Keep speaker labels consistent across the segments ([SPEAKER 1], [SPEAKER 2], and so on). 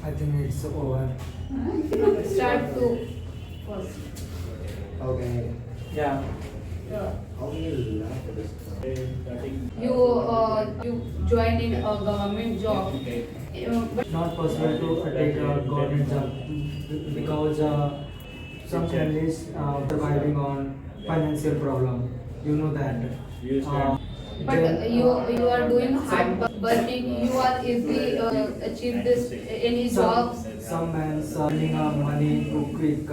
[SPEAKER 1] I think it's over.
[SPEAKER 2] Start to first.
[SPEAKER 3] Okay.
[SPEAKER 1] Yeah.
[SPEAKER 3] How many laugh at this?
[SPEAKER 2] You join in a government job. But
[SPEAKER 1] Not possible to take a government job because some families surviving on financial problem. You know that.
[SPEAKER 2] you are doing hard working. You are easily achieve this any jobs.
[SPEAKER 1] Some men earning money to quick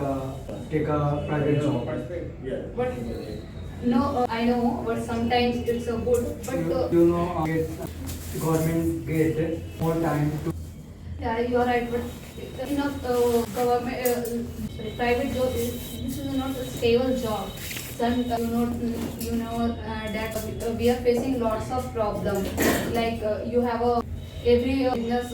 [SPEAKER 1] take a private job.
[SPEAKER 2] But no, I know. But sometimes it's a good. But
[SPEAKER 1] You know, government get more time to.
[SPEAKER 2] yeah, you are right. But you know, government private job this is not a stable job. Some you know that we are facing lots of problems. Like you have a every business.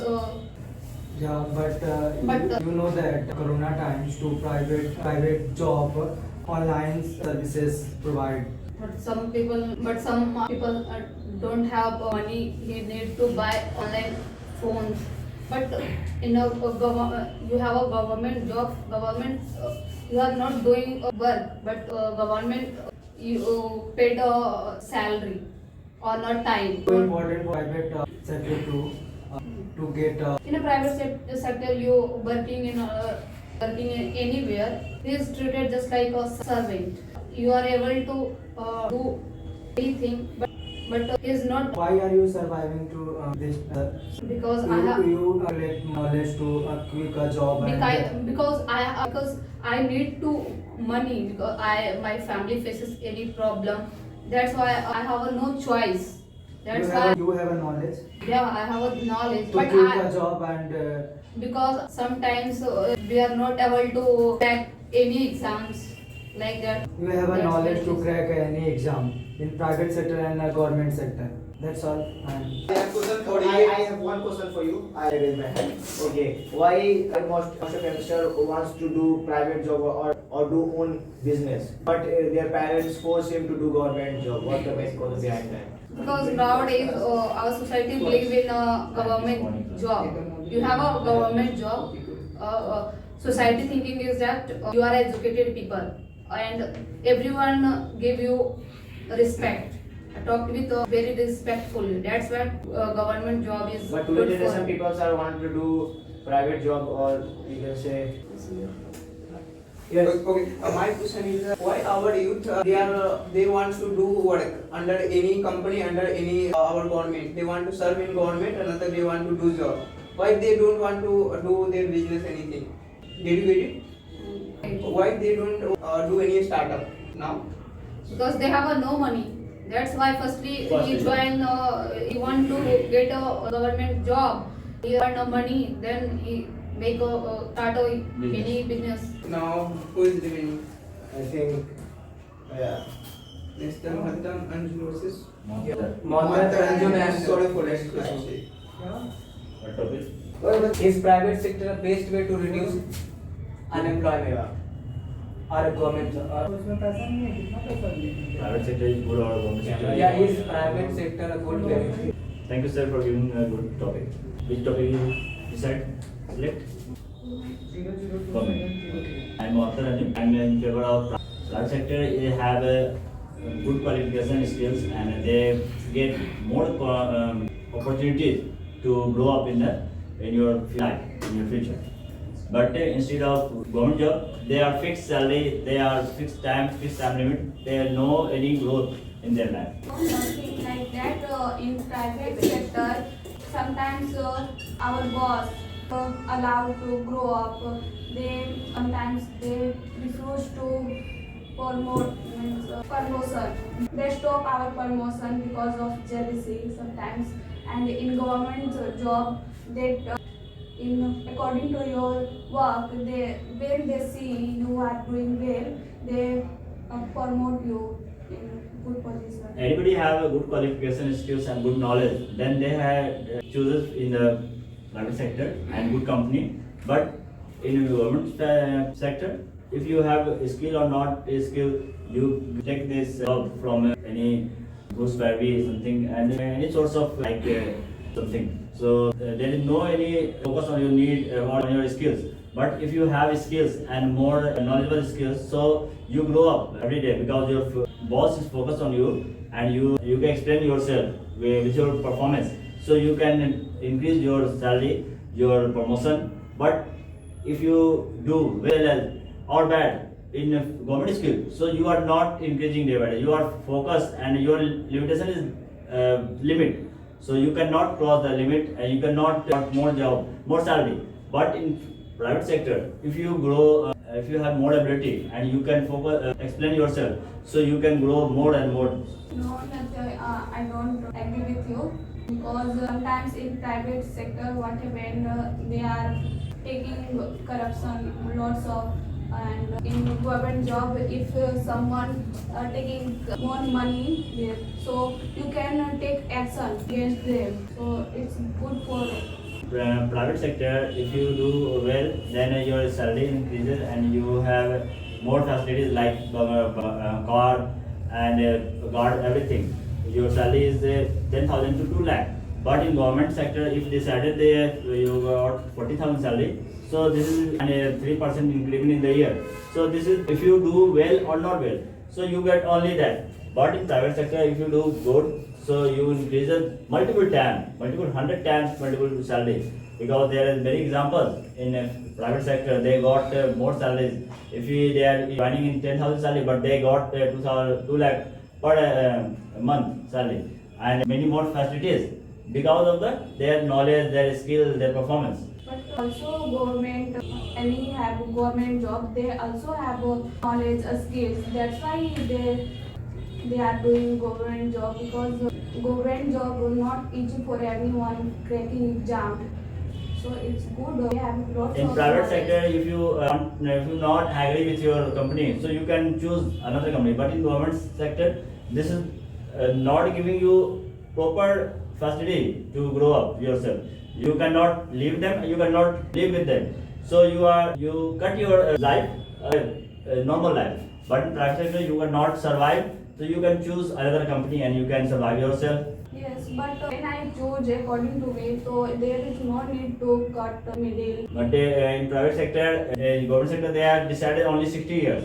[SPEAKER 1] Yeah, but
[SPEAKER 2] But
[SPEAKER 1] you know that Corona times to private job online services provide.
[SPEAKER 2] But some people don't have money. He need to buy online phones. But in a you have a government job. Government you are not doing work, but government you paid a salary or not time.
[SPEAKER 1] So important for private sector to get
[SPEAKER 2] In a private sector, you working in anywhere. He is treated just like a servant. You are able to do anything, but he is not
[SPEAKER 1] why are you surviving to this
[SPEAKER 2] because I have
[SPEAKER 1] you collect knowledge to a quick job and
[SPEAKER 2] because I need to money because my family faces any problem. That's why I have a no choice. That's why
[SPEAKER 1] you have a knowledge
[SPEAKER 2] yeah I have a knowledge,
[SPEAKER 1] to
[SPEAKER 2] but
[SPEAKER 1] quit a job and
[SPEAKER 2] because sometimes we are not able to crack any exams like that.
[SPEAKER 1] you have a
[SPEAKER 2] That's
[SPEAKER 1] knowledge
[SPEAKER 2] why
[SPEAKER 1] to
[SPEAKER 2] it is-
[SPEAKER 1] crack any exam in private sector and government sector. That's all. And
[SPEAKER 3] I have question for you. I have one question for you. I raise my hand. Okay. Why most of youngster wants to do private job or do own business, but their parents force him to do government job? What's the main cause behind that?
[SPEAKER 2] Because nowadays our society believes in a government job. You have a government job. Society thinking is that you are educated people and everyone give you respect. Talk with very respectfully. That's why government job is
[SPEAKER 3] But
[SPEAKER 2] good
[SPEAKER 3] today generation
[SPEAKER 2] for.
[SPEAKER 3] people are want to do private job, or you can say. Yes.
[SPEAKER 4] Okay, my question is why our youth they want to do work under any company, under any our government. They want to serve in government, another they want to do job. Why they don't want to do their business anything? Did you get it? Why they don't do any startup now?
[SPEAKER 2] Because they have no money. That's why firstly he join. He want to get a government job. He earn money, then he make a start a mini business.
[SPEAKER 4] Now who is living?
[SPEAKER 3] I think. Yeah.
[SPEAKER 4] Next time Hatam and versus
[SPEAKER 1] Mohammed Ranjun and
[SPEAKER 4] sorry for next question.
[SPEAKER 5] What topic?
[SPEAKER 1] is private sector the best way to reduce unemployment or a government job?
[SPEAKER 5] Private sector is good or government sector?
[SPEAKER 1] Yeah, is private sector a good way?
[SPEAKER 5] Thank you, sir, for giving a good topic. Which topic you decide? Select. Government. I'm Mohammed Ranjun. I'm in favor of private sector. They have a good qualification skills and they get more opportunities to grow up in your life, in your future. But instead of government job, they are fixed salary, they are fixed time limit. They have no any growth in their life.
[SPEAKER 6] Nothing like that in private sector. Sometimes our boss allow to grow up. They sometimes they refuse to promotion. They stop our promotion because of jealousy sometimes. And in government job, they in according to your work, when they see you are doing well, they promote you in good position.
[SPEAKER 5] Anybody have a good qualification skills and good knowledge, then they have chooses in the private sector and good company. But in the government sector, if you have a skill or not a skill, you take this job from any good salary something and any source of like something. So there is no any focus on your need or on your skills. But if you have skills and more knowledgeable skills, so you grow up every day because your boss is focused on you, and you can explain yourself with your performance. So you can increase your salary, your promotion. But if you do well or bad in a government skill, so you are not increasing day by day. You are focused, and your limitation is limit. So you cannot cross the limit, and you cannot get more job, more salary. But in private sector, if you grow, if you have more ability and you can focus, explain yourself, so you can grow more and more.
[SPEAKER 6] No, I don't agree with you, because sometimes in private sector, what happen, they are taking corruption, lots of, and in government job, if someone taking more money, so you can take action against them. So it's good for.
[SPEAKER 5] Private sector, if you do well, then your salary increases and you have more facilities like car and guard, everything. Your salary is 10,000 to 2 lakh. But in government sector, if decided you got 40,000 salary, so this is a 3% increment in the year. So this is if you do well or not well, so you get only that. But in private sector, if you do good, so you increase it multiple 100 times multiple salary, because there are many examples in private sector. They got more salaries. If they are joining in 10,000 salary, but they got 2 lakh per month salary, and many more facilities because of their knowledge, their skill, their performance.
[SPEAKER 6] But also government, any have government job, they also have knowledge, skills. That's why they are doing government job, because government job is not easy for anyone cracking exam. So it's good. They have lots
[SPEAKER 5] In
[SPEAKER 6] of
[SPEAKER 5] private
[SPEAKER 6] knowledge.
[SPEAKER 5] sector, if you not agree with your company, so you can choose another company. But in government sector, this is not giving you proper facility to grow up yourself. You cannot leave them, you cannot live with them. So you cut your life, normal life. But in private sector, you cannot survive. So you can choose another company and you can survive yourself.
[SPEAKER 6] Yes, but when I choose according to me, so there is no need to cut the middle.
[SPEAKER 5] But in private sector, government sector, they have decided only 60 years.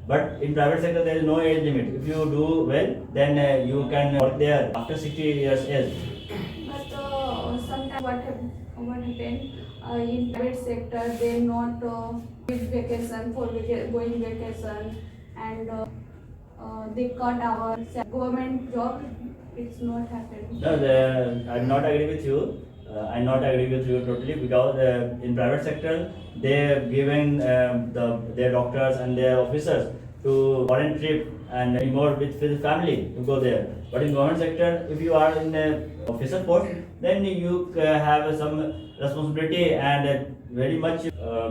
[SPEAKER 5] But in private sector, there is no age limit. If you do well, then you can work there after 60 years age.
[SPEAKER 6] But sometimes what happen in private sector, they not give vacation for going vacation, and they cut our government job. It's not happening.
[SPEAKER 5] No, I'm not agree with you. I'm not agree with you totally, because in private sector they giving their doctors and their officers to foreign trip and more with family to go there. But in government sector, if you are in a officer post, then you have some responsibility and very much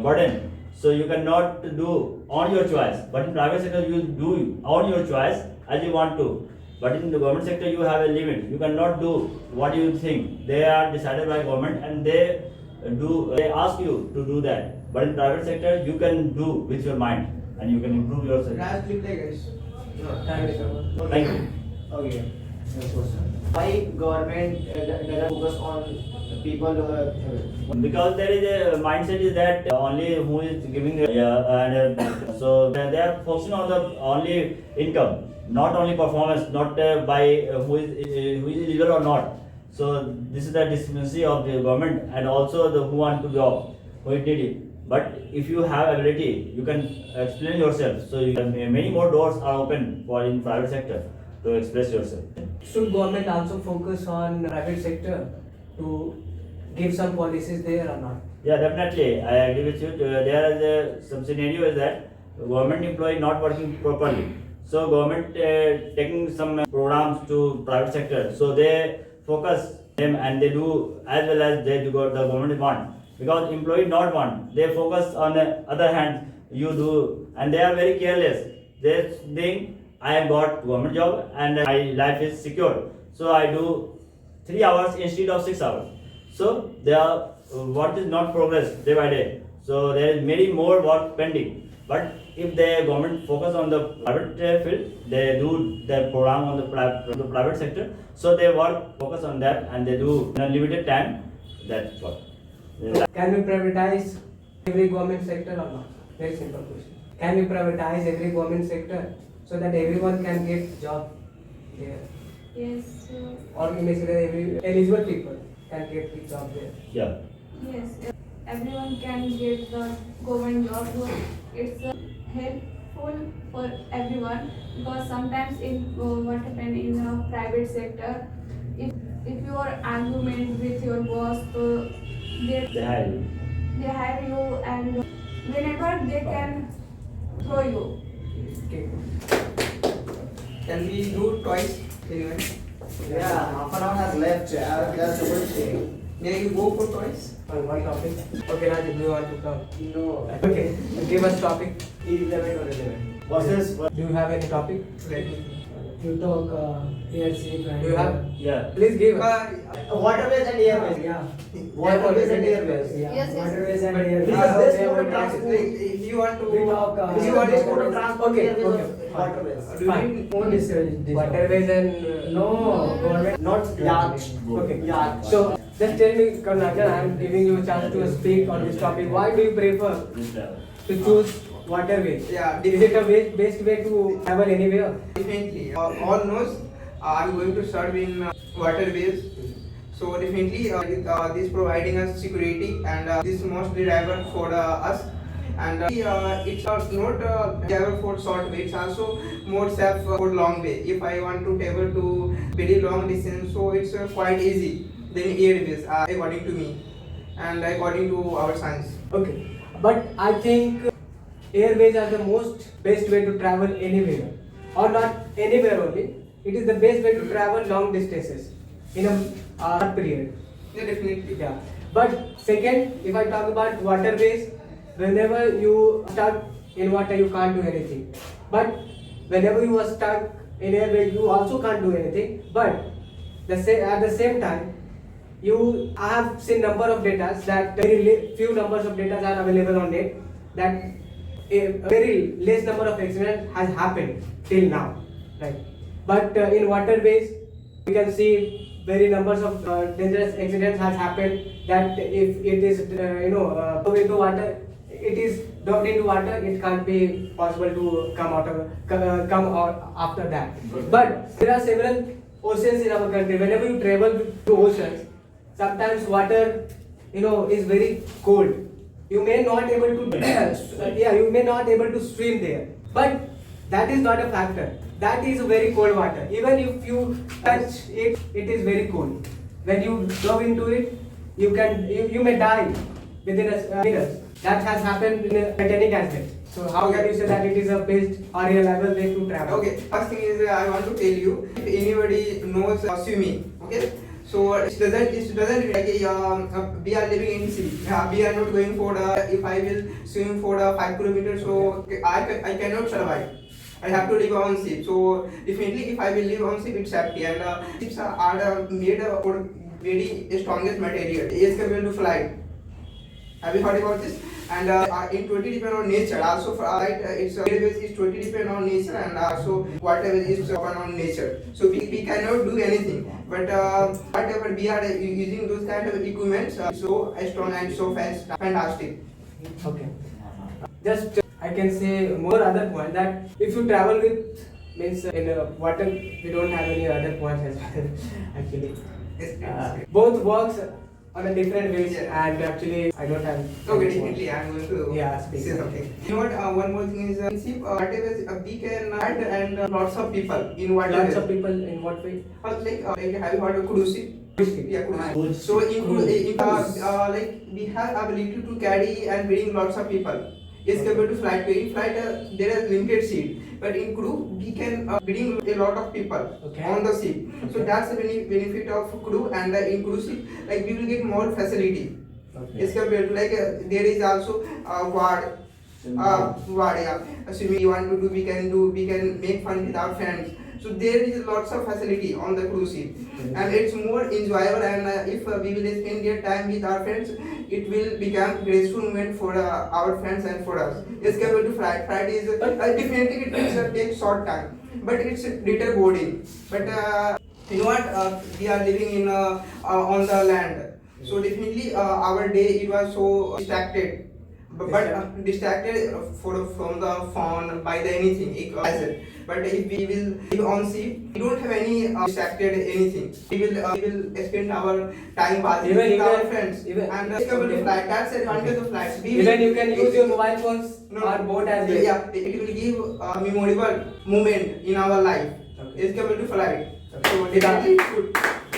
[SPEAKER 5] burden. So you cannot do on your choice. But in private sector, you do on your choice as you want to. But in the government sector, you have a limit. You cannot do what you think. They are decided by government, and they ask you to do that. But in private sector, you can do with your mind, and you can improve yourself.
[SPEAKER 4] Raj, reply guys.
[SPEAKER 5] Thank you.
[SPEAKER 3] Okay. Next question. Why government doesn't focus on people
[SPEAKER 5] Because there is a mindset is that only who is giving so they are focusing on the only income, not only performance, not by who is eligible or not. So this is the discrepancy of the government, and also the who want to job, who is needy. But if you have ability, you can explain yourself. So many more doors are open for in private sector to express yourself.
[SPEAKER 1] Should government also focus on private sector to give some policies there or not?
[SPEAKER 5] Yeah, definitely. I agree with you. There is some scenario is that government employee not working properly. So government taking some programs to private sector. So they focus them and they do as well as they do the government want. Because employee not want, they focus on the other hand you do, and they are very careless. They think I have got government job and my life is secure. So I do 3 hours instead of 6 hours. So they are work is not progress day by day. So there is many more work pending. But if the government focus on the private field, they do their program on the private sector. So they work focus on that and they do in a limited time. That's what.
[SPEAKER 7] Can we privatize every government sector or not? Very simple question. Can we privatize every government sector so that everyone can get job there?
[SPEAKER 6] Yes,
[SPEAKER 7] Or we may say that every eligible people can get the job there.
[SPEAKER 5] Yeah.
[SPEAKER 6] yes. Everyone can get the government job. So it's helpful for everyone because sometimes in what happen in the private sector, if you are argument with your boss, so
[SPEAKER 5] They hire you.
[SPEAKER 6] they hire you and whenever they can throw you.
[SPEAKER 7] Okay.
[SPEAKER 4] Can we do twice? Anyway,
[SPEAKER 3] Yeah, half an hour has left. That's a good thing.
[SPEAKER 4] may you go for twice?
[SPEAKER 7] On one topic. Okay, Raj, do you want to come?
[SPEAKER 3] No.
[SPEAKER 7] Okay, give us topic.
[SPEAKER 3] 11 or 11. What's this?
[SPEAKER 7] Do you have any topic?
[SPEAKER 1] You talk airship and
[SPEAKER 7] Do you have?
[SPEAKER 5] Yeah.
[SPEAKER 7] Please give us.
[SPEAKER 3] Waterways and airways.
[SPEAKER 1] yeah,
[SPEAKER 3] Waterways and airways.
[SPEAKER 1] yeah,
[SPEAKER 2] Yes, yes.
[SPEAKER 1] waterways and
[SPEAKER 7] But
[SPEAKER 1] airways.
[SPEAKER 3] This is this
[SPEAKER 7] Okay,
[SPEAKER 3] mode of
[SPEAKER 7] okay.
[SPEAKER 3] transport.
[SPEAKER 4] If you want to,
[SPEAKER 1] We talk,
[SPEAKER 3] This is
[SPEAKER 1] what
[SPEAKER 3] this
[SPEAKER 1] is
[SPEAKER 3] mode of transport.
[SPEAKER 7] Okay,
[SPEAKER 3] airways
[SPEAKER 7] okay,
[SPEAKER 3] or
[SPEAKER 7] fine.
[SPEAKER 3] waterways.
[SPEAKER 4] do you
[SPEAKER 7] Fine.
[SPEAKER 4] need
[SPEAKER 1] Only this
[SPEAKER 7] Waterways and
[SPEAKER 1] No, government.
[SPEAKER 3] Not yacht.
[SPEAKER 7] Okay.
[SPEAKER 3] Yacht.
[SPEAKER 7] So just tell me, Karnakan, I am giving you a chance to speak on this topic. Why do you prefer
[SPEAKER 5] This travel.
[SPEAKER 7] to choose waterways?
[SPEAKER 4] Yeah,
[SPEAKER 7] Is it a best way to travel anywhere?
[SPEAKER 4] definitely. All knows I'm going to serve in waterways. So definitely this providing us security and this mostly driver for us. And it's not travel for short way. It's also more safe for long way. If I want to travel to very long distance, so it's quite easy than airways, according to me and according to our science.
[SPEAKER 7] Okay. But I think airways are the most best way to travel anywhere. Or not anywhere only. It is the best way to travel long distances in a short period.
[SPEAKER 4] Yeah, definitely.
[SPEAKER 7] Yeah. But second, if I talk about waterways, whenever you stuck in water, you can't do anything. But whenever you are stuck in airway, you also can't do anything. But at the same time, I have seen number of data that few numbers of data are available on net that a very less number of accidents has happened till now, right? But in waterways, we can see very numbers of dangerous accidents has happened that if it is go into water, it is dropped into water, it can't be possible to come out after that. But there are several oceans in our country. Whenever you travel to oceans, sometimes water is very cold. You may not able to you may not able to swim there. But that is not a factor. That is very cold water. Even if you touch it, it is very cold. When you go into it, you may die within a minute. That has happened in a Titanic accident. So how can you say that it is a best or reliable way to travel?
[SPEAKER 4] Okay, first thing is I want to tell you, if anybody knows swimming, okay, so it doesn't like we are living in sea. We are not going for if I will swim for 5 kilometers, so I cannot survive. I have to live on sea. So definitely, if I will live on sea, it's safety. And ships are made for very strongest material. It's capable to fly. Have you heard about this? And it totally depend on nature. Also, for it's airways is totally depend on nature, and also waterways is depend on nature. So we cannot do anything. But whatever we are using those kind of equipments, so strong and so fast, fantastic.
[SPEAKER 7] Okay. Just I can say more other point that if you travel with means in water, we don't have any other points as well. Actually, both works on a different ways,
[SPEAKER 4] Yeah.
[SPEAKER 7] and actually I don't have.
[SPEAKER 4] Okay,
[SPEAKER 7] any
[SPEAKER 4] definitely, I am going to
[SPEAKER 7] speak.
[SPEAKER 4] say something. You know what? One more thing is, waterways we can add and lots of people in waterways.
[SPEAKER 7] Lots of people in what way?
[SPEAKER 4] Like have you heard of cruise ship? Yeah, cruise. So like we have ability to carry and bring lots of people. It's capable to fly. In flight, there is limited seat, but in crew we can bring a lot of people on the ship. So that's the benefit of crew, and in cruise ship, like we will get more facility. It's capable to like there is also ward, yeah. Swimming you want to do, we can make fun with our friends. So there is lots of facility on the cruise ship, and it's more enjoyable. And if we will spend their time with our friends, it will become graceful moment for our friends and for us. It's capable to fly. Flight is definitely it will take short time, but it's little boring. But you know what? We are living in on the land. So definitely our day it was so distracted, but distracted from the phone by the anything. But if we will live on sea, we don't have any distracted anything. We will spend our time passing
[SPEAKER 7] Even
[SPEAKER 4] with
[SPEAKER 7] you
[SPEAKER 4] our
[SPEAKER 7] can-
[SPEAKER 4] friends
[SPEAKER 7] even-
[SPEAKER 4] and discover the flight. That's the advantage of flights.
[SPEAKER 7] Even you can use your mobile phones or boat as well.
[SPEAKER 4] Yeah, it will give a memorable moment in our life.
[SPEAKER 7] Okay.
[SPEAKER 4] It's capable to fly. So
[SPEAKER 7] Okay.
[SPEAKER 4] definitely it's good.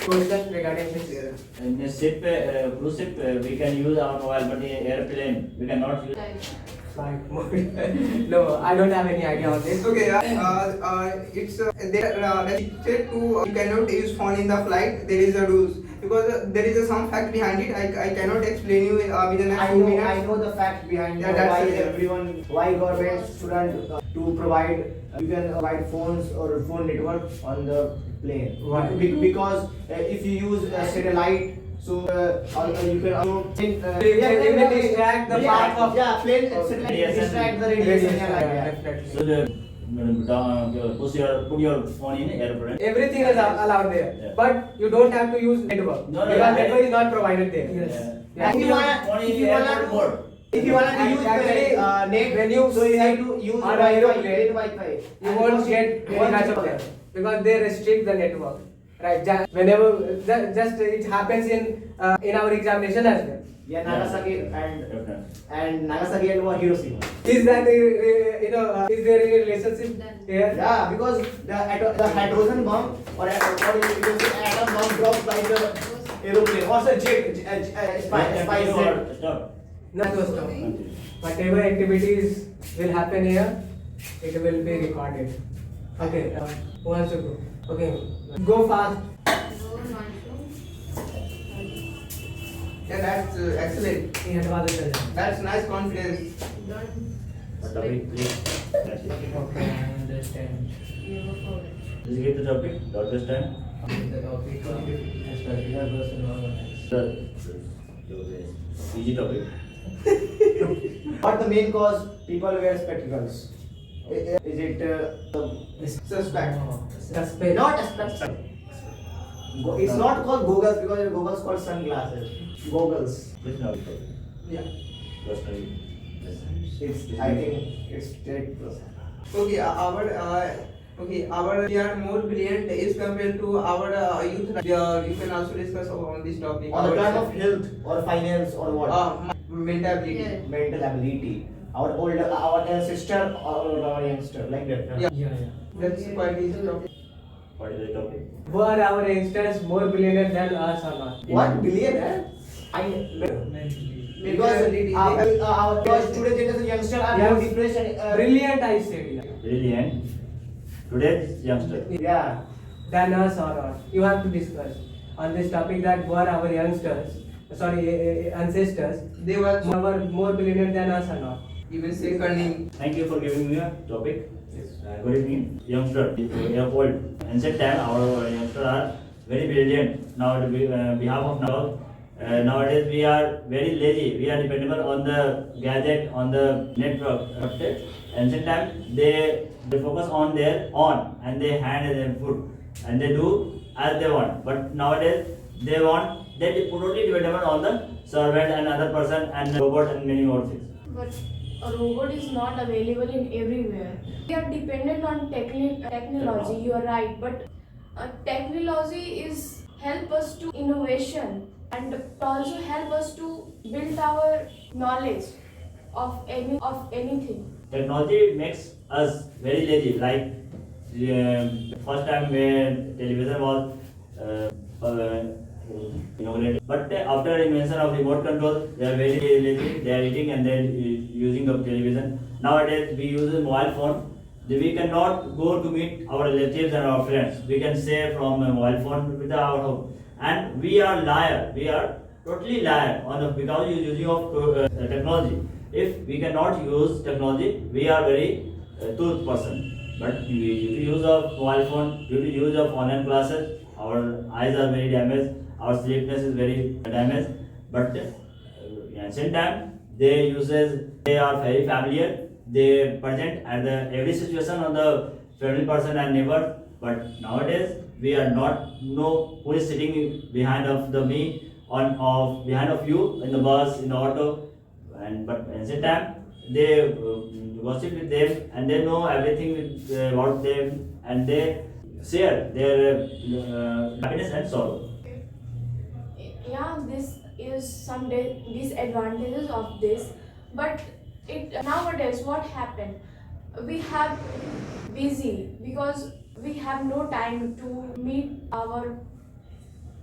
[SPEAKER 7] Question regarding this.
[SPEAKER 5] In a ship, cruise ship, we can use our mobile, but in airplane, we cannot use.
[SPEAKER 7] Flight mode. No, I don't have any idea on this.
[SPEAKER 4] Okay, it's they are restricted to you cannot use phone in the flight. There is a rules because there is some fact behind it. I cannot explain you within the next 2 minutes.
[SPEAKER 3] I know the fact behind
[SPEAKER 4] Yeah, that's
[SPEAKER 3] why
[SPEAKER 4] it, yeah.
[SPEAKER 3] everyone, why government shouldn't to provide, you can provide phones or phone network on the plane.
[SPEAKER 7] Why?
[SPEAKER 3] Because if you use satellite, so you can also
[SPEAKER 7] It will distract the path of-
[SPEAKER 3] plane
[SPEAKER 5] Okay.
[SPEAKER 3] satellite distract the
[SPEAKER 7] Radiation,
[SPEAKER 3] radiation.
[SPEAKER 7] yeah, definitely.
[SPEAKER 5] So put your phone in airplane.
[SPEAKER 7] Everything is allowed there,
[SPEAKER 5] Yeah.
[SPEAKER 7] but you don't have to use network
[SPEAKER 5] No, no,
[SPEAKER 7] because
[SPEAKER 5] no.
[SPEAKER 7] network is not provided there.
[SPEAKER 1] Yes.
[SPEAKER 7] Yeah.
[SPEAKER 3] If you wanna-
[SPEAKER 5] Phone
[SPEAKER 3] if
[SPEAKER 5] in
[SPEAKER 3] you wanna-
[SPEAKER 5] airport mode.
[SPEAKER 3] If you want to use
[SPEAKER 7] Actually,
[SPEAKER 3] net,
[SPEAKER 7] when you
[SPEAKER 3] so you have
[SPEAKER 7] sit
[SPEAKER 3] to use
[SPEAKER 7] on
[SPEAKER 3] Wi-Fi,
[SPEAKER 7] aeroplane,
[SPEAKER 3] Wi-Fi.
[SPEAKER 7] You won't get any much of them because they restrict the network. Right? Whenever just it happens in our examination as well.
[SPEAKER 3] Yeah, Nagasaki
[SPEAKER 5] Definitely.
[SPEAKER 3] and Nagasaki and Hiroshima.
[SPEAKER 7] Is that is there any relationship here?
[SPEAKER 3] Yeah, because the hydrogen bomb or you can say atom bomb dropped by the aeroplane. Also spice jet.
[SPEAKER 5] Stop.
[SPEAKER 7] Not to stop. Whatever activities will happen here, it will be recorded. Okay. Who wants to go? Okay. Go fast.
[SPEAKER 4] Yeah, that's excellent.
[SPEAKER 7] ये हटवा देते हैं.
[SPEAKER 4] That's nice confidence.
[SPEAKER 5] What topic, please? That's it.
[SPEAKER 7] Okay, I understand.
[SPEAKER 5] Please give the topic. Don't waste time.
[SPEAKER 7] The topic of special person organized.
[SPEAKER 5] The easy topic.
[SPEAKER 3] What the main cause people wear spectacles? Is it
[SPEAKER 4] Suspect.
[SPEAKER 7] Suspect.
[SPEAKER 3] not a spectacle? It's not called goggles because goggles called sunglasses. Goggles.
[SPEAKER 5] Please now topic.
[SPEAKER 4] Yeah.
[SPEAKER 5] Just study.
[SPEAKER 3] I think it's 8%.
[SPEAKER 4] Okay, we are more brilliant as compared to our youth. You can also discuss on this topic.
[SPEAKER 3] On the term of health or finance or what?
[SPEAKER 4] Mental ability.
[SPEAKER 2] Yeah.
[SPEAKER 3] Mental ability. Our ancestor or our youngster, like that.
[SPEAKER 4] Yeah.
[SPEAKER 7] Yeah, yeah.
[SPEAKER 4] That's quite easy topic.
[SPEAKER 5] What is the topic?
[SPEAKER 7] Were our youngsters more brilliant than us or not?
[SPEAKER 3] What billionaire? Because because today's generation youngster are more
[SPEAKER 7] Yes.
[SPEAKER 3] depressed and
[SPEAKER 7] Brilliant, I said. Yeah.
[SPEAKER 5] Brilliant. Today's youngster.
[SPEAKER 3] yeah.
[SPEAKER 7] Than us or not. You have to discuss on this topic that were our youngsters, ancestors,
[SPEAKER 4] They were
[SPEAKER 7] more brilliant than us or not.
[SPEAKER 4] even say cunning.
[SPEAKER 5] Thank you for giving me a topic. Good evening, youngster. We are old. Ancient time, our youngsters are very brilliant. Now, on behalf of nowadays we are very lazy. We are dependable on the gadget, on the network. Ancient time, they focus on their own and they hand their food and they do as they want. But nowadays they totally dependable on the servant and other person and robot and many more things.
[SPEAKER 6] But a robot is not available in everywhere. We are dependent on technology, you are right, but technology is help us to innovation and also help us to build our knowledge of anything.
[SPEAKER 5] Technology makes us very lazy. Like first time when television was inaugurated, but after invention of remote control, they are very lazy. They are eating and they are using the television. Nowadays we use a mobile phone. We cannot go to meet our relatives and our friends. We can say from a mobile phone with our home. And we are liar. We are totally liar because using of technology. If we cannot use technology, we are very truth person. But if you use a mobile phone, due to use of online classes, our eyes are very damaged, our sleepiness is very damaged. But in ancient time, they are very familiar. They present at every situation on the family person and neighbor. But nowadays we are not know who is sitting behind of me on of behind of you in the bus, in the auto, and but at the same time they gossip with them and they know everything about them and they share their happiness and sorrow.
[SPEAKER 8] Yeah, this is some disadvantages of this, but it nowadays what happened, we have busy because we have no time to meet our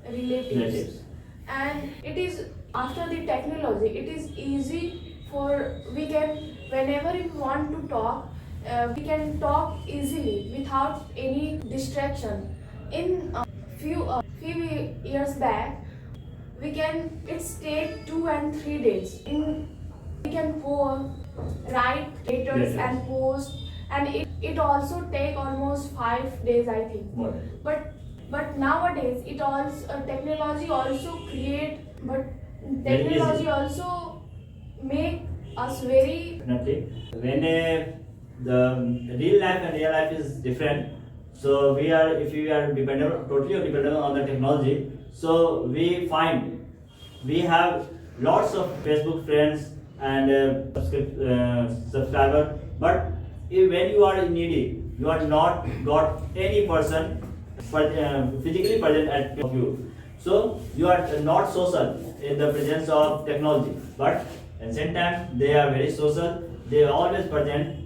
[SPEAKER 8] relatives.
[SPEAKER 5] Relatives.
[SPEAKER 8] And it is after the technology it is easy for we can whenever we want to talk, we can talk easily without any distraction. In few years back, we can it's take 2 and 3 days. We can write letters
[SPEAKER 5] Letters.
[SPEAKER 8] and post, and it also take almost 5 days, I think.
[SPEAKER 5] More.
[SPEAKER 8] But nowadays it also technology also create, but
[SPEAKER 5] Very easy.
[SPEAKER 8] technology also make us very
[SPEAKER 5] Definitely. When the real life and real life is different, so if we are totally dependent on the technology, so we find we have lots of Facebook friends and subscriber, but when you are needy, you are not got any person physically present at you. So you are not social in the presence of technology, but at the same time they are very social. They are always present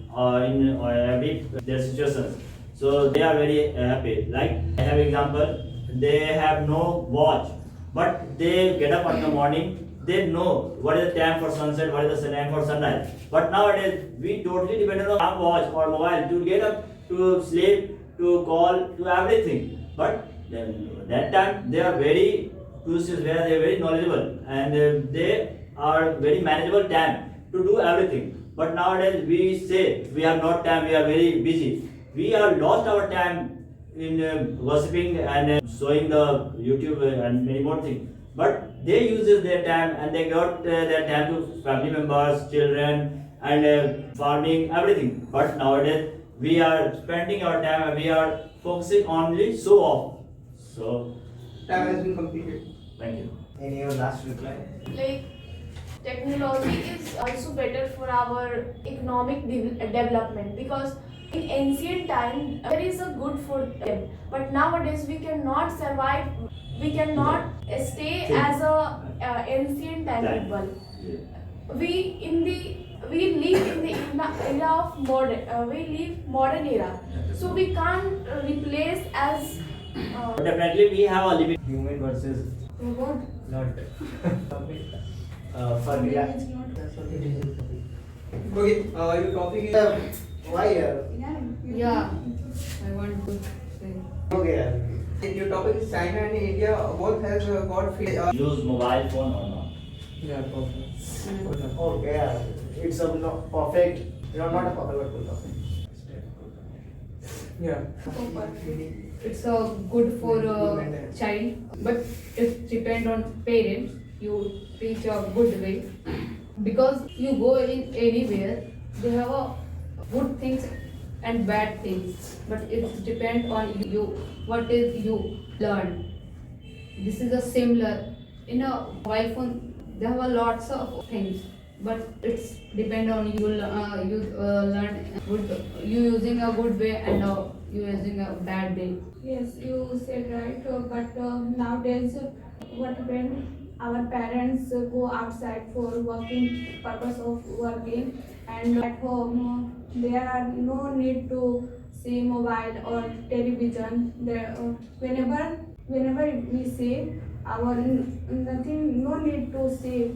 [SPEAKER 5] in every their situations. So they are very happy. Like I have example, they have no watch, but they get up in the morning. They know what is the time for sunset, what is the time for sunrise. But nowadays we totally depend on watch or mobile to get up, to sleep, to call, to everything. But then that time they are very curious, where they are very knowledgeable and they are very manageable time to do everything. But nowadays we say we have not time, we are very busy. We have lost our time in gossiping and showing the YouTube and many more things. But they use their time and they got their time to family members, children, and farming, everything. But nowadays we are spending our time and we are focusing only show off. So
[SPEAKER 4] Time has been completed.
[SPEAKER 5] thank you.
[SPEAKER 3] Any your last reply?
[SPEAKER 8] like technology is also better for our economic development, because in ancient time there is a good for them, but nowadays we cannot survive, we cannot stay as a ancient time people. We live in the era of we live modern era, so we can't replace as
[SPEAKER 5] Definitely we have a limit.
[SPEAKER 3] Human versus
[SPEAKER 8] robot.
[SPEAKER 3] not. For
[SPEAKER 6] It is not.
[SPEAKER 4] Okay, your topic is
[SPEAKER 3] why?
[SPEAKER 2] Yeah, I want to say.
[SPEAKER 3] Okay.
[SPEAKER 4] your topic is China and India both has got free.
[SPEAKER 5] Use mobile phone or not?
[SPEAKER 7] Yeah, perfect.
[SPEAKER 3] Okay. It's a perfect. Not a perfect, but good topic.
[SPEAKER 7] Yeah.
[SPEAKER 2] It's good for a child, but it depend on parents. You teach a good way, because you go in anywhere, they have a good things and bad things, but it depend on you. What is you learn? This is a similar in a mobile phone. They have a lots of things, but it's depend on you. Learn good. You using a good way and you using a bad way.
[SPEAKER 6] Yes, you said right, but nowadays what happened? Our parents go outside for working purpose of working, and at home there are no need to see mobile or television. There, whenever we see our nothing, no need to see,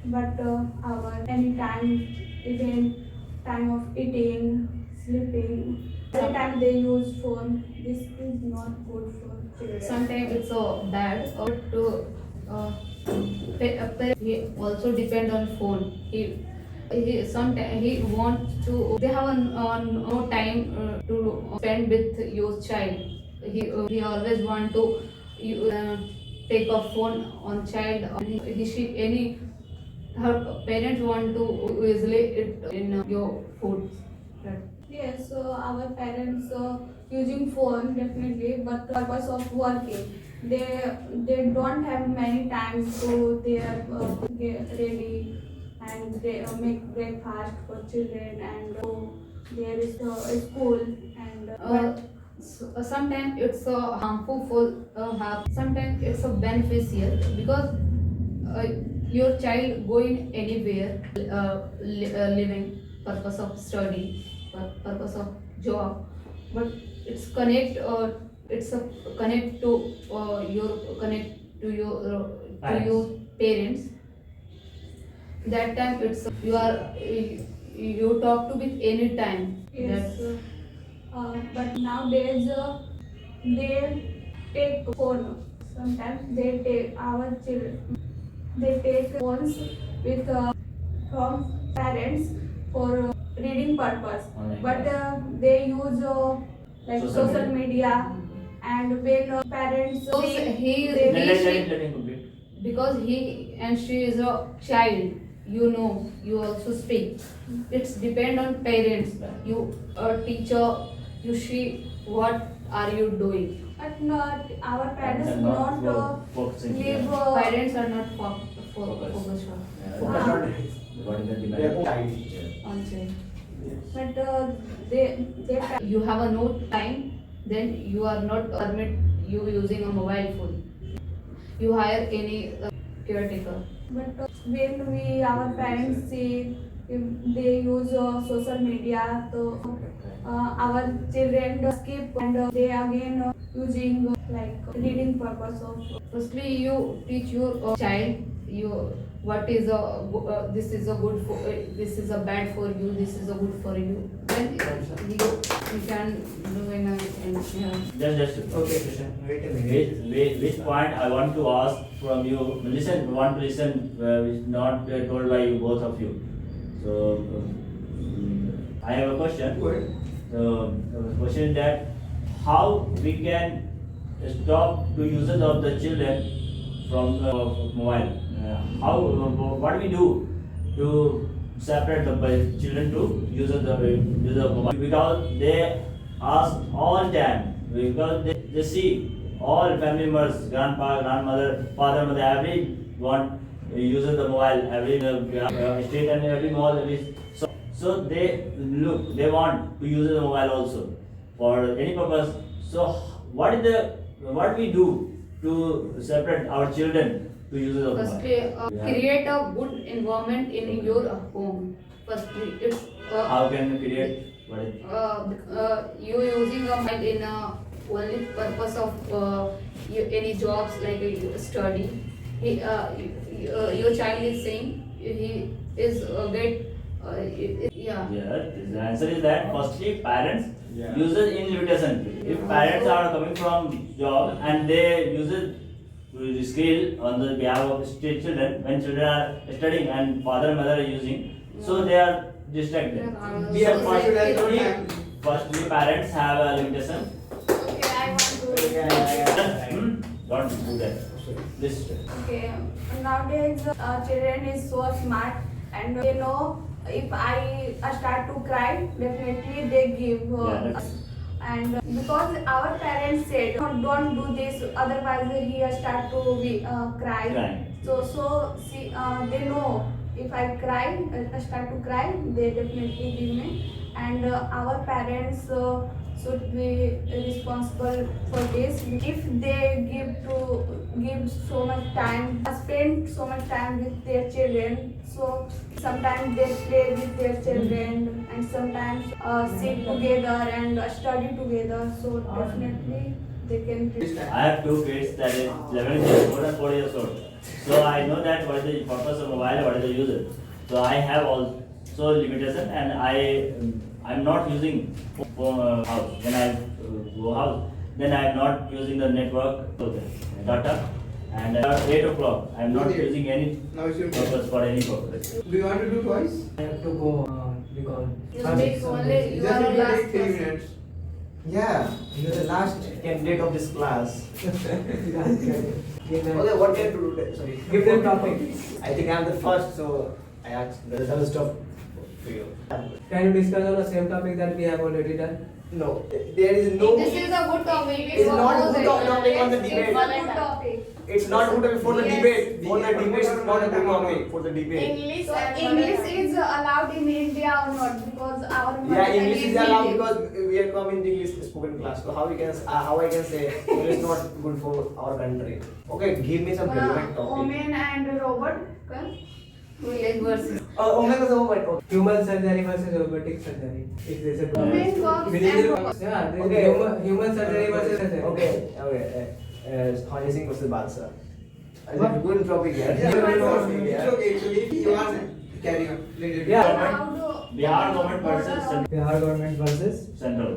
[SPEAKER 6] but our any time, even time of eating, sleeping, every time they use phone. This is not good for children.
[SPEAKER 2] Sometimes it's so bad or to he also depend on phone. He sometimes he wants to. They have no time to spend with your child. He always want to take a phone on child. Her parents want to easily it in your food. Right.
[SPEAKER 6] Yes, so our parents using phone definitely, but purpose of working. they don't have many times to get ready and they make breakfast for children and there is a school and
[SPEAKER 2] Sometimes it's harmful for sometimes it's beneficial because your child going anywhere living purpose of study purpose of job but it's connect to your parents. That time it's you talk to with any time.
[SPEAKER 6] yes. But nowadays they take phone. Sometimes they take our children. They take phones with from parents for reading purpose.
[SPEAKER 5] Online
[SPEAKER 6] But
[SPEAKER 5] class.
[SPEAKER 6] they use like
[SPEAKER 5] Social
[SPEAKER 6] social media. And when parents
[SPEAKER 2] So
[SPEAKER 6] see,
[SPEAKER 2] he
[SPEAKER 6] they
[SPEAKER 5] Let him complete.
[SPEAKER 2] because he and she is a child, you also speak. It's depend on parents. You a teacher, you see what are you doing.
[SPEAKER 6] but not our parents
[SPEAKER 5] And
[SPEAKER 6] not
[SPEAKER 5] focusing.
[SPEAKER 6] live.
[SPEAKER 2] Parents are not focused
[SPEAKER 5] Focus.
[SPEAKER 2] on
[SPEAKER 5] What is the demand?
[SPEAKER 3] Their own child.
[SPEAKER 5] Yeah.
[SPEAKER 2] on child.
[SPEAKER 6] But they
[SPEAKER 2] You have a no time, then you are not permit you using a mobile phone. You hire any caretaker.
[SPEAKER 6] but when we our parents see if they use social media, so our children skip and they again using like reading purpose of.
[SPEAKER 2] Firstly, you teach your child what is this is a good for this is a bad for you, this is a good for you. Then you can do in a
[SPEAKER 5] Just.
[SPEAKER 3] Okay, Krishna, wait a minute.
[SPEAKER 5] Which point I want to ask from you? Want to listen, which not told by you, both of you. So, I have a question.
[SPEAKER 3] Go ahead.
[SPEAKER 5] The question is that how we can stop the usage of the children from mobile? What we do to separate the children to use of the mobile? Because they ask all time, because they see all family members, grandpa, grandmother, father, mother, everyone uses the mobile, every street and every mall, so they want to use the mobile also for any purpose. So what we do to separate our children to use the mobile?
[SPEAKER 2] firstly create a good environment in your home. Firstly, it's
[SPEAKER 5] How can you create what is
[SPEAKER 2] you using a mobile in only purpose of any jobs like study. Your child is saying he is yeah.
[SPEAKER 5] Yeah, the answer is that firstly parents uses in limitation. If parents are coming from job and they use skill on the behalf of children, when children are studying and father and mother are using, so they are distracted.
[SPEAKER 4] We are partial as no time.
[SPEAKER 5] Firstly, parents have a limitation.
[SPEAKER 6] Okay, I want to.
[SPEAKER 5] Don't do that. This.
[SPEAKER 6] Okay, nowadays children is so smart and they know if I start to cry, definitely they give. And because our parents said, "No, don't do this, otherwise he start to cry."
[SPEAKER 5] Crying.
[SPEAKER 6] So see, they know if I cry, start to cry, they definitely give me. And our parents should be responsible for this. If they give so much time, spend so much time with their children, so sometimes they play with their children and sometimes sit together and study together. So definitely they can.
[SPEAKER 5] I have two kids that is 11 years old and 4 years old. So I know that what is the purpose of mobile, what is the user. So I have also limitation and I'm not using house. When I go house, then I am not using the network, data. And 8 o'clock, I am not
[SPEAKER 4] Okay.
[SPEAKER 5] using any
[SPEAKER 4] Now it's your
[SPEAKER 5] purpose for any purpose.
[SPEAKER 4] Do you want to do twice?
[SPEAKER 1] I have to go because
[SPEAKER 2] You speak only, you are
[SPEAKER 4] Just
[SPEAKER 2] a
[SPEAKER 4] it will
[SPEAKER 2] last
[SPEAKER 4] take 3
[SPEAKER 2] person.
[SPEAKER 4] minutes.
[SPEAKER 3] Yeah, you're the last candidate of this class.
[SPEAKER 1] give them,
[SPEAKER 3] Okay, what can I do? Sorry.
[SPEAKER 1] give them topic.
[SPEAKER 3] I think I'm the first, so I asked the other stuff to you.
[SPEAKER 7] Can you discuss on the same topic that we have already done?
[SPEAKER 3] No, there is no.
[SPEAKER 2] This is a good topic.
[SPEAKER 3] It's not a good topic on the
[SPEAKER 6] It's
[SPEAKER 3] debate.
[SPEAKER 6] a good topic.
[SPEAKER 3] It's not good topic for the
[SPEAKER 6] Yes.
[SPEAKER 3] debate. For the debate, it's not a good topic for the debate.
[SPEAKER 8] English
[SPEAKER 6] So
[SPEAKER 8] and
[SPEAKER 6] English is allowed in India or not? Because our mother
[SPEAKER 3] Yeah,
[SPEAKER 6] tongue
[SPEAKER 3] English is allowed
[SPEAKER 6] Hindi.
[SPEAKER 3] because we are coming in English spoken class. So how we can how I can say English is not good for our country? Okay, give me some relevant topic.
[SPEAKER 6] Omen and robot.
[SPEAKER 2] Village versus.
[SPEAKER 3] Omen is over. Okay.
[SPEAKER 7] Human surgery versus robotic surgery. If there's a
[SPEAKER 6] Omen works
[SPEAKER 7] Village-
[SPEAKER 6] and robots.
[SPEAKER 7] Yeah, there's
[SPEAKER 3] Okay.
[SPEAKER 7] human surgery versus surgery.
[SPEAKER 3] Okay. Honey Singh versus Balsa. Good topic here.
[SPEAKER 4] Yeah,
[SPEAKER 3] Good
[SPEAKER 4] it's
[SPEAKER 3] topic here.
[SPEAKER 4] okay. It's okay. If you want, carry on. Let it be.
[SPEAKER 7] Yeah.
[SPEAKER 6] Allowed
[SPEAKER 5] Bihar government versus
[SPEAKER 1] Bihar government versus
[SPEAKER 5] central.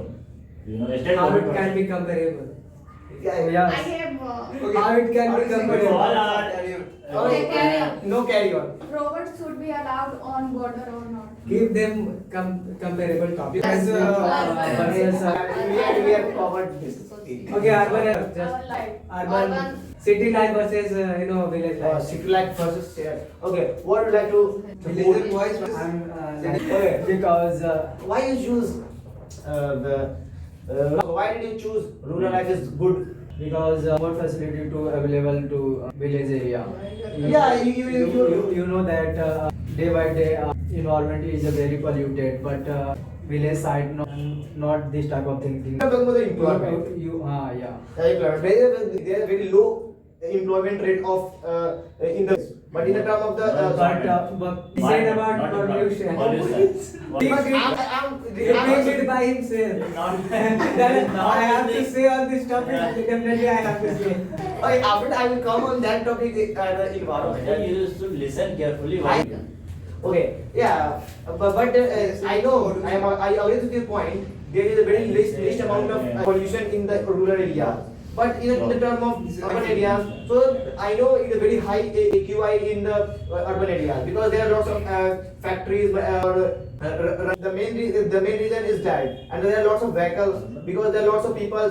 [SPEAKER 5] You know, state
[SPEAKER 7] How it
[SPEAKER 5] government.
[SPEAKER 7] can be comparable?
[SPEAKER 3] Yeah.
[SPEAKER 6] I have
[SPEAKER 4] Okay.
[SPEAKER 7] How it can be
[SPEAKER 4] Honestly,
[SPEAKER 7] comparable?
[SPEAKER 5] All are-
[SPEAKER 4] carry on.
[SPEAKER 6] Okay, carry on.
[SPEAKER 3] No carry on.
[SPEAKER 6] robots should be allowed on border or not?
[SPEAKER 7] Give them comparable topics.
[SPEAKER 2] Yes,
[SPEAKER 7] Versus,
[SPEAKER 3] We have covered this.
[SPEAKER 7] okay, urban and just
[SPEAKER 6] Our life.
[SPEAKER 7] urban
[SPEAKER 2] Urban.
[SPEAKER 7] city life versus village life.
[SPEAKER 3] City life versus share. Okay, what would you like to
[SPEAKER 4] Villager boys versus
[SPEAKER 1] I'm
[SPEAKER 3] Okay.
[SPEAKER 1] because
[SPEAKER 3] Why you choose why did you choose rural life is good?
[SPEAKER 1] more facility to available to village area.
[SPEAKER 3] Yeah, you
[SPEAKER 1] know that day by day environment is very polluted, but village side not this type of thinking.
[SPEAKER 3] I'm talking about the employment.
[SPEAKER 1] Yeah.
[SPEAKER 3] There are very low employment rate of in the but in the term of the
[SPEAKER 1] But
[SPEAKER 7] He said about pollution. He made it by himself. Then I have to say on this topic. Definitely, I have to say.
[SPEAKER 3] okay, after I will come on that topic the environment.
[SPEAKER 5] You should listen carefully.
[SPEAKER 3] Okay, yeah, but I know I agree with your point. There is a very least amount of pollution in the rural area. But in the term of urban areas, so I know it's a very high AQI in the urban areas because there are lots of factories. The main reason is that, and there are lots of vehicles because there are lots of people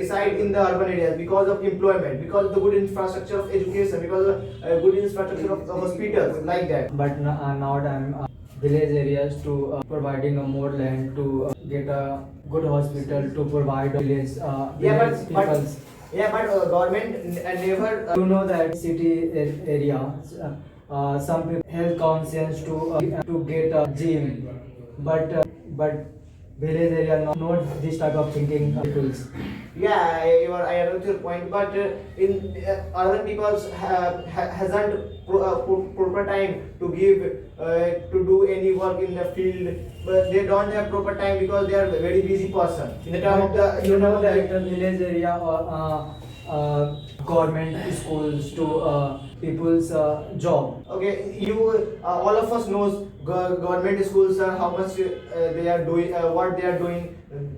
[SPEAKER 3] reside in the urban areas because of employment, because of the good infrastructure of education, because of good infrastructure of hospitals like that.
[SPEAKER 1] But now I'm village areas to providing more land to get a good hospital to provide village village peoples.
[SPEAKER 3] Government never.
[SPEAKER 1] You know that city area, some people health conscious to get a gym, but village area not this type of thinking peoples.
[SPEAKER 3] Yeah, I agree with your point, but in urban people hasn't proper time to give to do any work in the field, but they don't have proper time because they are a very busy person. In the term of the
[SPEAKER 1] You know that the village area government schools to people's job.
[SPEAKER 3] okay, you all of us knows government schools are how much they are doing, what they are doing.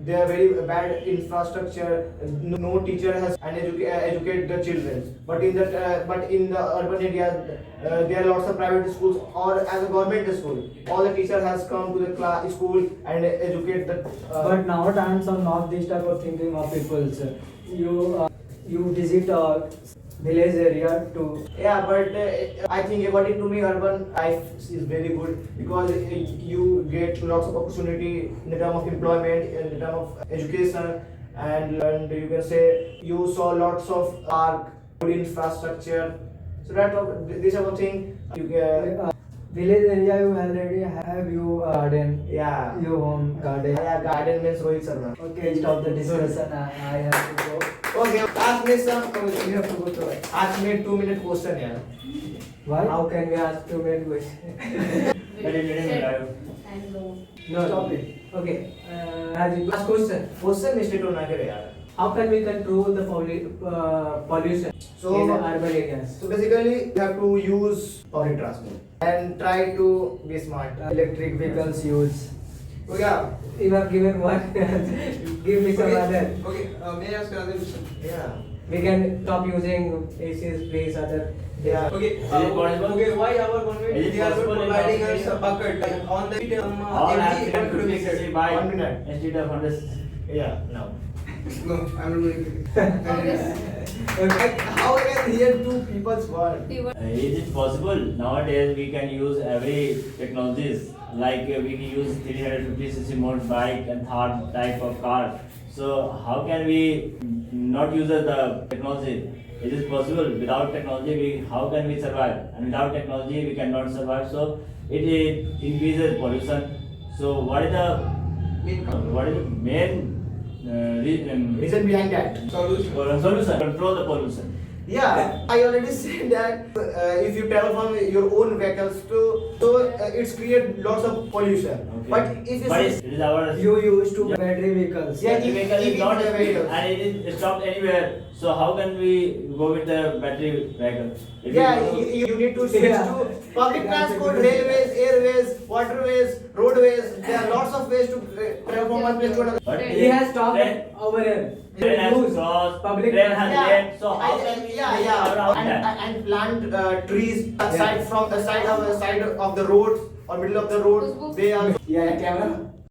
[SPEAKER 3] They are very bad infrastructure. No teacher has educate the children. But in the urban areas, there are lots of private schools or as a government school. All the teacher has come to the school and educate the.
[SPEAKER 1] But now times are not this type of thinking of people's. You visit a village area to.
[SPEAKER 3] Yeah, but I think according to me, urban life is very good because you get lots of opportunity in the term of employment, in the term of education, and you can say you saw lots of park, good infrastructure. So this type of thing you get.
[SPEAKER 1] Village area you already have you garden.
[SPEAKER 3] Yeah.
[SPEAKER 1] You home garden.
[SPEAKER 3] Yeah, garden means Rohit Sharma.
[SPEAKER 1] Okay, stop the discussion. I have to go.
[SPEAKER 3] Okay, ask me some. You have to go through it. Ask me 2-minute question, yeah.
[SPEAKER 1] Why?
[SPEAKER 7] How can we ask two men questions?
[SPEAKER 2] And
[SPEAKER 7] No,
[SPEAKER 1] Stop it.
[SPEAKER 7] Okay. Last question.
[SPEAKER 3] Question mistake to na kare yaar.
[SPEAKER 7] How can we control the pollution
[SPEAKER 3] So-
[SPEAKER 7] in the urban areas?
[SPEAKER 3] So basically, you have to use public transport and try to be smart.
[SPEAKER 1] Electric vehicles use.
[SPEAKER 3] So yeah,
[SPEAKER 7] You have given one. Give me some other.
[SPEAKER 4] Okay, may I ask another question?
[SPEAKER 3] yeah.
[SPEAKER 7] We can stop using ACs, please, other.
[SPEAKER 3] Yeah.
[SPEAKER 4] Okay, okay, why our government
[SPEAKER 5] Is it
[SPEAKER 4] they are not
[SPEAKER 5] possible in
[SPEAKER 4] providing
[SPEAKER 5] our
[SPEAKER 4] us a bucket on the
[SPEAKER 5] All
[SPEAKER 4] empty
[SPEAKER 5] accident could be
[SPEAKER 4] empty
[SPEAKER 5] fixed by
[SPEAKER 3] 1 minute.
[SPEAKER 5] instead of 100.
[SPEAKER 3] Yeah, now.
[SPEAKER 4] No, I'm not going to.
[SPEAKER 2] Obviously.
[SPEAKER 3] How can hear two people's word?
[SPEAKER 5] Is it possible? Nowadays we can use every technologies, like we can use 350cc motorbike and third type of car. So how can we not use the technology? It is possible. Without technology, how can we survive? And without technology, we cannot survive. So it increases pollution. So what is the main
[SPEAKER 3] Reason behind that?
[SPEAKER 5] solution? Control the pollution.
[SPEAKER 3] Yeah, I already said that if you travel from your own vehicles so it's create lots of pollution.
[SPEAKER 5] Okay.
[SPEAKER 3] But if you
[SPEAKER 5] But
[SPEAKER 3] see,
[SPEAKER 5] it is our
[SPEAKER 1] You used to battery vehicles.
[SPEAKER 3] Yeah,
[SPEAKER 5] the vehicle is not
[SPEAKER 3] EV vehicles.
[SPEAKER 5] and it is stopped anywhere. So how can we go with the battery vehicle? If we
[SPEAKER 3] yeah,
[SPEAKER 5] go-
[SPEAKER 3] you need to switch
[SPEAKER 1] Yeah.
[SPEAKER 3] to public transport, railways, airways, waterways, roadways. There are lots of ways to travel from one place to another.
[SPEAKER 5] But
[SPEAKER 1] He has stopped
[SPEAKER 5] train-
[SPEAKER 1] over here.
[SPEAKER 5] Train has
[SPEAKER 1] Use
[SPEAKER 5] crossed,
[SPEAKER 1] public
[SPEAKER 5] train has
[SPEAKER 3] Yeah,
[SPEAKER 5] left. So how can we around that?
[SPEAKER 3] and plant trees aside from the side of the road or middle of the road. They are
[SPEAKER 1] Yeah, camera.